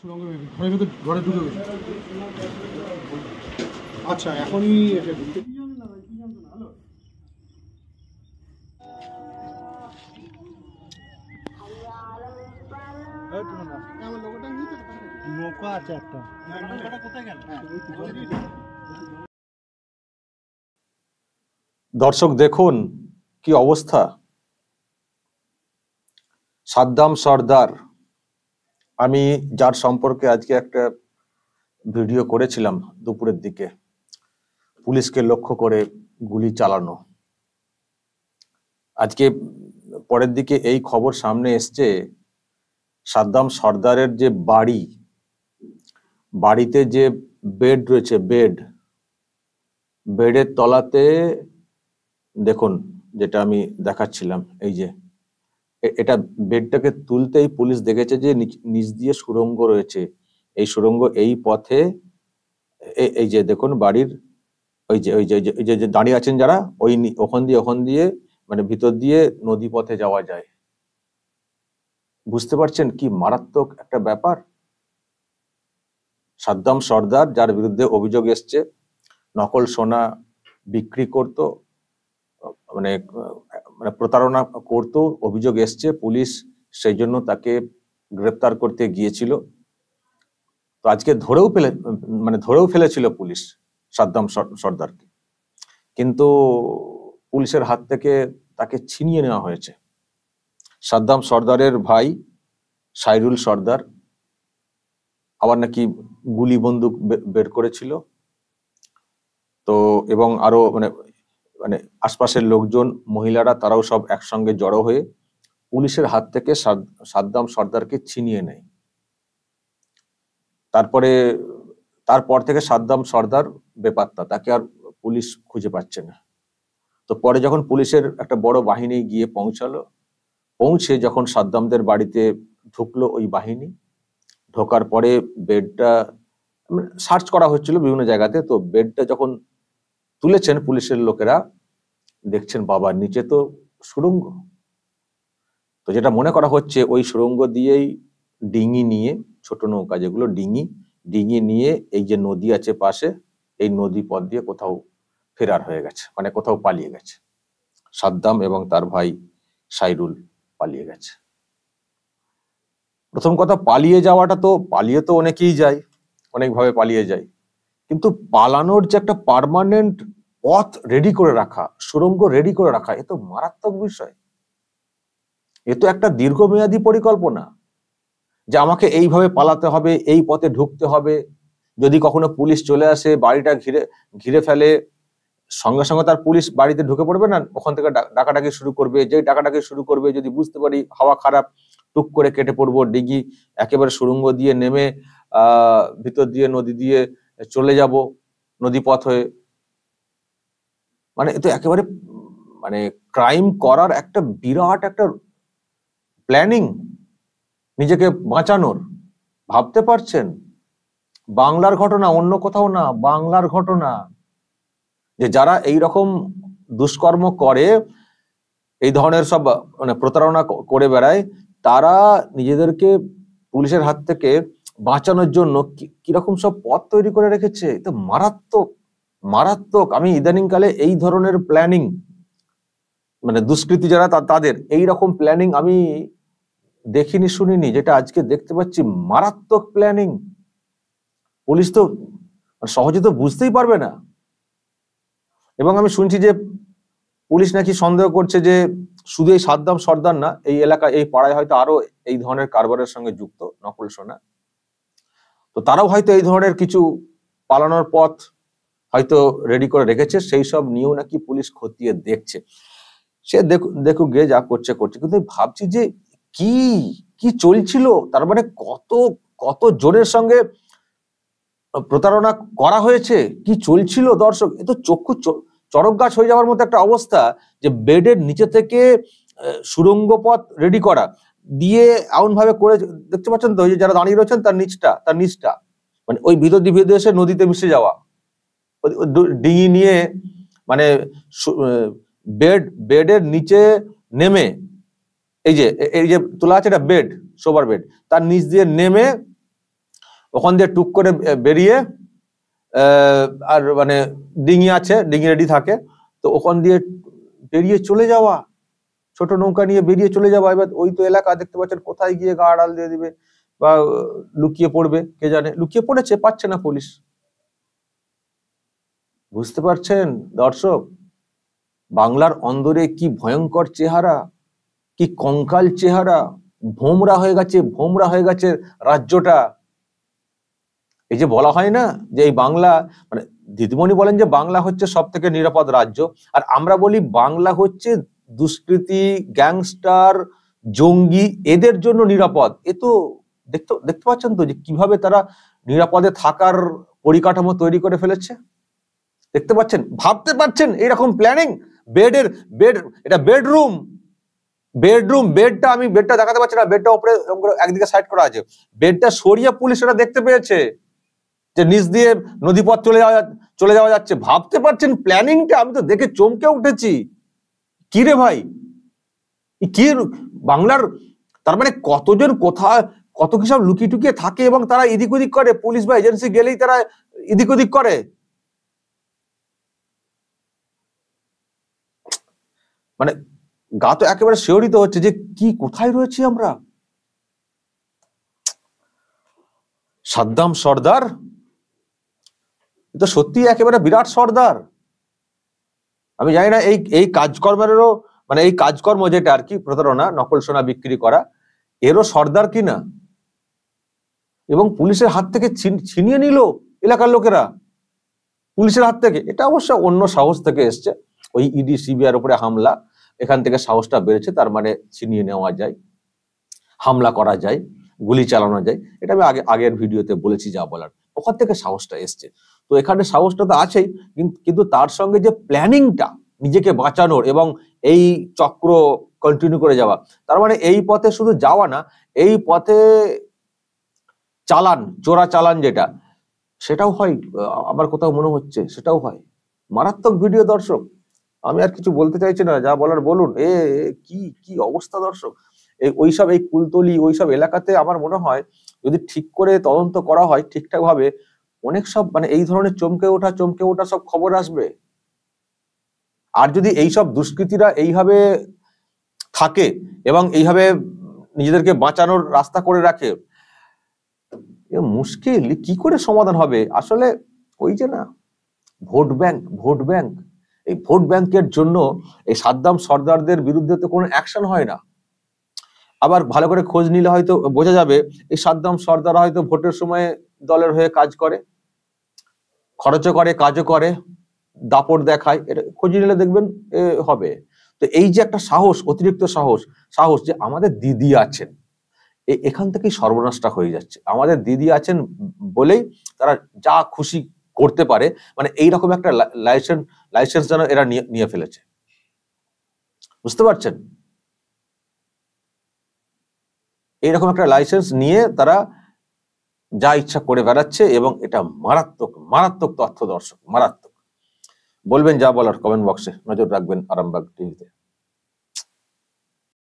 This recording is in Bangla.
ঘরে ঢুকে গেছে। আচ্ছা, এখনই এটা ঢুকতে কি জানেন না ভাই, কি জানতো না। হ্যালো, আমার লোকটা নিতে নৌকা আছে একটা, নৌকাটা কোথায় গেল? দর্শক দেখুন কি অবস্থা। সাদ্দাম সর্দার, আমি যার সম্পর্কে আজকে একটা ভিডিও করেছিলাম দুপুরের দিকে, পুলিশকে লক্ষ্য করে গুলি চালানো, আজকে পরের দিকে এই খবর সামনে এসছে সাদ্দাম সর্দারের যে বাড়িতে যে বেড রয়েছে, বেডের তলাতে দেখুন, যেটা আমি দেখাচ্ছিলাম, এই যে এটা বেডটাকে তুলতেই পুলিশ দেখেছে যে নিচ দিয়ে সুড়ঙ্গ রয়েছে। এই সুড়ঙ্গ, এই পথে এই যে দেখুন বাড়ির ওই যে দাঁড়িয়ে আছেন যারা, ওখান দিয়ে মানে ভিতর দিয়ে নদী পথে যাওয়া যায়। বুঝতে পারছেন কি মারাত্মক একটা ব্যাপার। সাদ্দাম সর্দার, যার বিরুদ্ধে অভিযোগ এসছে নকল সোনা বিক্রি করত, মানে প্রতারণা করত, অভিযোগ এসছে, পুলিশ সেই জন্য তাকে গ্রেপ্তার করতে গিয়েছিল। তো আজকে ধরেও ফেলেছিল পুলিশ সাদ্দাম সর্দারকে, কিন্তু পুলিশের হাত থেকে তাকে ছিনিয়ে নেওয়া হয়েছে। সাদ্দাম সর্দারের ভাই সাইরুল সর্দার আবার নাকি গুলি বন্দুক বের করেছিল। তো এবং আরো মানে আশপাশের লোকজন, মহিলারা, তারাও সব একসঙ্গে জড়ো হয়ে পুলিশের হাত থেকে সাদ্দাম সর্দারকে ছিনিয়ে নেয়। তারপর থেকে সাদ্দাম সর্দার বেপাত্তা, তাকে আর পুলিশ খুঁজে পাচ্ছে না। তো পরে যখন পুলিশের একটা বড় বাহিনী গিয়ে পৌঁছে যখন সাদ্দামদের বাড়িতে ঢুকলো ওই বাহিনী, ঢোকার পরে বেডটা সার্চ করা হচ্ছিল বিভিন্ন জায়গাতে, তো বেডটা যখন তুলেছেন পুলিশের লোকেরা, দেখছেন বাবা নিচে তো সুড়ঙ্গ। তো যেটা মনে করা হচ্ছে ওই সুড়ঙ্গ দিয়েই ডিঙি নিয়ে, ছোট নৌকা যেগুলো ডিঙি নিয়ে এই যে নদী আছে পাশে, এই নদী পথ দিয়ে কোথাও ফেরার হয়ে গেছে, মানে কোথাও পালিয়ে গেছে। সাদ্দাম এবং তার ভাই সাইরুল পালিয়ে গেছে। প্রথম কথা, পালিয়ে তো অনেকেই যায়, অনেকভাবে পালিয়ে যায়, কিন্তু পালানোর যে একটা পার্মানেন্ট পথ রেডি করে রাখা, সুড়ঙ্গ রেডি করে রাখা, এ তো মারাত্মক বিষয়। এ তো একটা দীর্ঘমেয়াদী পরিকল্পনা যে আমাকে এইভাবে পালাতে হবে, এই পথে ঢুকতে হবে। যদি কখনো পুলিশ চলে আসে, বাড়িটা ঘিরে ফেলে, সঙ্গে সঙ্গে তার পুলিশ বাড়িতে ঢুকে পড়বে না, ওখান থেকে ডাকাডাকি শুরু করবে। যেই ডাকাডাকি শুরু করবে, যদি বুঝতে পারি হাওয়া খারাপ, টুক করে কেটে পড়বো, ডিগি একেবারে সুড়ঙ্গ দিয়ে নেমে ভিতর দিয়ে নদী দিয়ে চলে যাব, নদী পথ হয়ে। মানে এ তো একেবারে ক্রাইম করার একটা বিরাট একটা প্ল্যানিং, নিজেকে বাঁচানোর। ভাবতে পারছেন? বাংলার ঘটনা, অন্য কোথাও না, বাংলার ঘটনা। যে যারা এই রকম দুষ্কর্ম করে, এই ধরনের সব প্রতারণা করে বেড়ায়, তারা নিজেদেরকে পুলিশের হাত থেকে বাঁচানোর জন্য কিরকম সব পথ তৈরি করে রেখেছে। এটা মারাত্মক। আমি ইদানিংকালে এই ধরনের প্ল্যানিং, দুষ্কৃতী যারা তাদের এই রকম প্ল্যানিং আমি দেখিনি, শুনিনি, যেটা আজকে দেখতে পাচ্ছি। মারাত্মক প্ল্যানিং। পুলিশ তো সহজে তো বুঝতেই পারবে না। এবং আমি শুনছি যে পুলিশ নাকি সন্দেহ করছে যে শুধু এই সাদ্দাম সর্দার না, এই এলাকা, এই পাড়ায় হয়তো আরো এই ধরনের কারবারের সঙ্গে যুক্ত, নকল সোনা। তো তারাও হয়তো এই ধরনের কিছু পালানোর পথ হয়তো রেডি করে রেখেছে, সেই সব নিয়েও নাকি পুলিশ খতিয়ে দেখছে। সে দেখুক গে, যা করছে। কিন্তু ভাবছি যে কি চলছিল, তার মানে কত জোরের সঙ্গে প্রতারণা করা হয়েছে, কি চলছিল দর্শক। এ তো চক্ষু চরক গাছ হয়ে যাওয়ার মতো একটা অবস্থা, যে বেডের নিচে থেকে সুড়ঙ্গ পথ রেডি করা দিয়ে এমন ভাবে করে, দেখতে পাচ্ছেন তো, যারা দাঁড়িয়ে রয়েছেন তার নিচটা মানে ওই ভিতর দিয়ে এসে নদীতে মিশে যাওয়া, ডিঙি নিয়ে, মানে বেডের নিচে নেমে, এই যে তোলা আছে এটা বেড, শোবার বেড, তার নিচ দিয়ে নেমে ওখান দিয়ে টুক করে বেরিয়ে আর মানে ডিঙি আছে, ডিঙি রেডি থাকে, তো ওখান দিয়ে বেরিয়ে চলে যাওয়া, ছোট নৌকা নিয়ে বেরিয়ে চলে যাওয়া। এবার ওই তো এলাকা দেখতে পাচ্ছেন, কোথায় গিয়ে গা আড়াল দিয়ে দিবে বা লুকিয়ে পড়বে কে জানে। লুকিয়ে পড়েছে, পাচ্ছে না পুলিশ। বুঝতে পারছেন দর্শক, বাংলার অন্দরে কি ভয়ঙ্কর চেহারা, কি কঙ্কাল চেহারা, ভোমরা হয়ে গেছে, ভোমরা হয়ে গেছে রাজ্যটা। এই যে বলা হয় না যে এই বাংলা, মানে দিদিমণি বলেন যে বাংলা হচ্ছে সব থেকে নিরাপদ রাজ্য, আর আমরা বলি বাংলা হচ্ছে দুষ্কৃতী, গ্যাংস্টার, জঙ্গি এদের জন্য নিরাপদ। এ তো দেখতে পাচ্ছেন তো যে কিভাবে তারা নিরাপদে থাকার পরিকাঠামো তৈরি করে ফেলেছে। দেখতে পাচ্ছেন, ভাবতে পারছেন এইরকম প্ল্যানিং। বেড, এটা বেডরুম, বেডটা আমি বেডটা দেখাতে পারছি না, বেডটা উপরে একদিকে সাইড করা আছে, বেডটা সরিয়ে পুলিশরা দেখতে পেয়েছে যে নিচ দিয়ে নদীপথ চলে যাওয়া যাচ্ছে। ভাবতে পারছেন প্ল্যানিংটা? আমি তো দেখে চমকে উঠেছি। কি রে ভাই, কি বাংলার, তার মানে কতজন কোথায় কত কি সব লুকিয়ে টুকিয়ে থাকে এবং তারা এদিক ওদিক করে, পুলিশ বা এজেন্সি গেলেই তারা এদিক ওদিক করে। মানে গা তো একেবারে শিহরিত হচ্ছে যে কি কোথায় রয়েছি আমরা। সাদ্দাম সর্দার তো সত্যি একেবারে বিরাট সর্দার। আমি জানি না এই কাজকর্মেরও, মানে এই কাজকর্ম যেটা আর কি, প্রতারণা, নকল সোনা বিক্রি করা, এরও সর্দার কিনা। এবং পুলিশের হাত থেকে ছিনিয়ে নিল এলাকার লোকেরা, পুলিশের হাত থেকে। এটা অবশ্য অন্য সাহস থেকে এসছে, ওই ইডি সিবিআর উপরে হামলা, এখান থেকে সাহসটা বেড়েছে, তার মানে ছিনিয়ে নেওয়া যায়, হামলা করা যায়, গুলি চালানো যায়। এটা আমি আগের ভিডিওতে বলেছি যা বলার, ওখান থেকে সাহসটা এসছে। তো এখানে সাহসটা তো আছেই, কিন্তু তার সঙ্গে যে প্ল্যানিংটা নিজেকে বাঁচানোর এবং এই চক্র কন্টিনিউ করে যাওয়া, তার মানে এই পথে শুধু যাওয়া না, এই পথে চালান, চোরা চালান যেটা, সেটাও হয় আমার কোথাও মনে হচ্ছে, সেটাও হয়। মারাত্মক ভিডিও দর্শক, আমি আর কিছু বলতে চাইছি না, যা বলার বলুন। কি অবস্থা দর্শক। ওইসব এই কুলতলি ওইসব এলাকাতে আমার মনে হয় যদি ঠিক করে তদন্ত করা হয় ঠিকঠাক ভাবে, অনেক সব মানে এই ধরনের চমকে ওঠা সব খবর আসবে। আর যদি এইসব দুষ্কৃতীরা এইভাবে থাকে এবং এইভাবে নিজেদেরকে বাঁচানোর রাস্তা করে রাখে, মুশকিল, কি করে সমাধান হবে আসলে। ওই যে না, ভোট ব্যাংক, এই ভোট ব্যাংকের জন্য এই সাদ্দাম সর্দারদের বিরুদ্ধে তো কোনো অ্যাকশন হয় না। আবার ভালো করে খোঁজ নিলে হয়তো বোঝা যাবে এই সাদ্দাম সর্দার হয়তো ভোটের সময় দলের হয়ে কাজ করে, খরচও করে, কাজও করে, দাপট দেখায়। এটা খোঁজ নিলে দেখবেন হবে। তো এই যে একটা সাহস, অতিরিক্ত সাহস যে আমাদের দিদি আছেন, এখান থেকেই সর্বনাশটা হয়ে যাচ্ছে। আমাদের দিদি আছেন বলেই তারা যা খুশি করতে পারে, মানে এইরকম একটা লাইসেন্স যেন এরা নিয়ে ফেলেছে। বুঝতে পারছেন? এইরকম একটা লাইসেন্স নিয়ে তারা যা ইচ্ছা করে বেড়াচ্ছে, এবং এটা মারাত্মক তথ্য দর্শক, মারাত্মক। বলবেন যা বলার কমেন্ট বক্সে, নজর রাখবেন আরামবাগ টিভিতে।